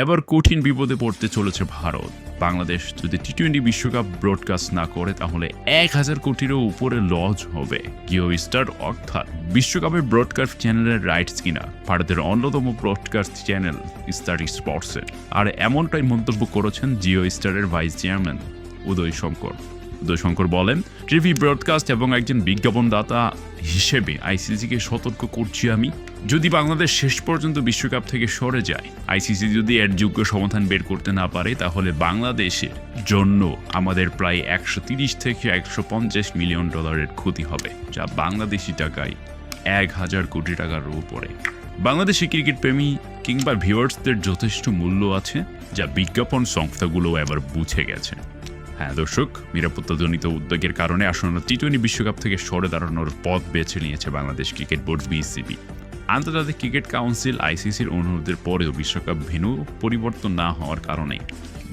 এবার কঠিন বিপদে পড়তে চলেছে ভারত। বাংলাদেশ যদি টি-20 বিশ্বকাপ ব্রডকাস্ট না করে তাহলে 1000 কোটিরও উপরে লস হবে। জিও স্টার অর্থাৎ বিশ্বকাপের ব্রডকাস্ট চ্যানেলের রাইটস কিনা ভারতের অন্যতম ব্রডকাস্ট চ্যানেল স্টার স্পোর্টসের। আর এমনটাই মন্তব্য করেছেন জিও স্টারের ভাইস চেয়ারম্যান উদয় শঙ্কর বলেন, টিভি ব্রডকাস্ট এবং একজন বিজ্ঞাপনদাতা হিসেবে আইসিসিকে সতর্ক করছি আমি। যদি বাংলাদেশ শেষ পর্যন্ত বিশ্বকাপ থেকে সরে যায়, আইসিসি যদি এর যোগ্য সমাধান বের করতে না পারে, তাহলে বাংলাদেশের জন্য আমাদের প্রায় 130 থেকে 150 মিলিয়ন ডলারের ক্ষতি হবে, যা বাংলাদেশি টাকায় 1000 কোটি টাকার উপরে। বাংলাদেশি ক্রিকেট প্রেমী কিংবা ভিউয়ার্সদের যথেষ্ট মূল্য আছে, যা বিজ্ঞাপন সংস্থাগুলো এবার বুঝে গেছে। হ্যাঁ দর্শক, নিরাপত্তাজনিত উদ্যোগের কারণে আসন্ন টি-20 বিশ্বকাপ থেকে সরে দাঁড়ানোর পথ বেছে নিয়েছে বাংলাদেশ ক্রিকেট বোর্ড বিসিবি। আন্তর্জাতিক ক্রিকেট কাউন্সিল আইসিসির অনুরোধের পরেও বিশ্বকাপ ভেন্যু পরিবর্তন না হওয়ার কারণে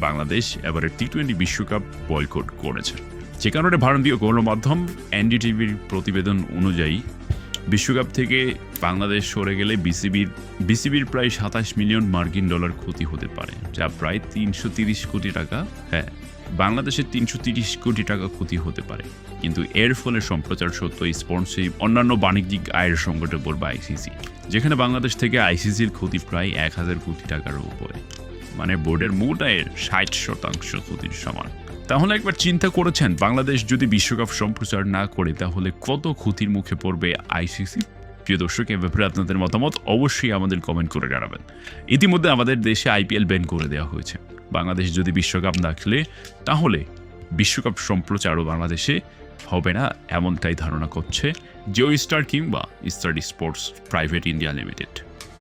বাংলাদেশ এবারে টি-20 বিশ্বকাপ বয়কট করেছে। যে কারণে ভারতীয় গণমাধ্যম এনডিটিভির প্রতিবেদন অনুযায়ী বিশ্বকাপ থেকে বাংলাদেশ সরে গেলে বিসিবির প্রায় 27 মিলিয়ন মার্কিন ডলার ক্ষতি হতে পারে, যা প্রায় 330 কোটি টাকা। হ্যাঁ, বাংলাদেশের 330 কোটি টাকা ক্ষতি হতে পারে, কিন্তু এর ফলে সম্প্রচার সত্য, স্পন্সরশিপ, অন্যান্য বাণিজ্যিক আয়ের সংকটে পড়বে আইসিসি, যেখানে বাংলাদেশ থেকে আইসিসির ক্ষতি প্রায় 1000 কোটি টাকার উপরে, মানে বোর্ডের মোট আয়ের 60% ক্ষতির সমান। তাহলে একবার চিন্তা করেছেন, বাংলাদেশ যদি বিশ্বকাপ সম্প্রচার না করে তাহলে কত ক্ষতির মুখে পড়বে আইসিসি? প্রিয় দর্শক, এ ব্যাপারে আপনাদের মতামত অবশ্যই আমাদের কমেন্ট করে জানাবেন। ইতিমধ্যে আমাদের দেশে আইপিএল ব্যান করে দেওয়া হয়েছে। বাংলাদেশ যদি বিশ্বকাপ না খেলে তাহলে বিশ্বকাপ সম্প্রচারও বাংলাদেশে হবে না, এমনটাই ধারণা করছে জিও স্টার কিংবা star sports private India limited.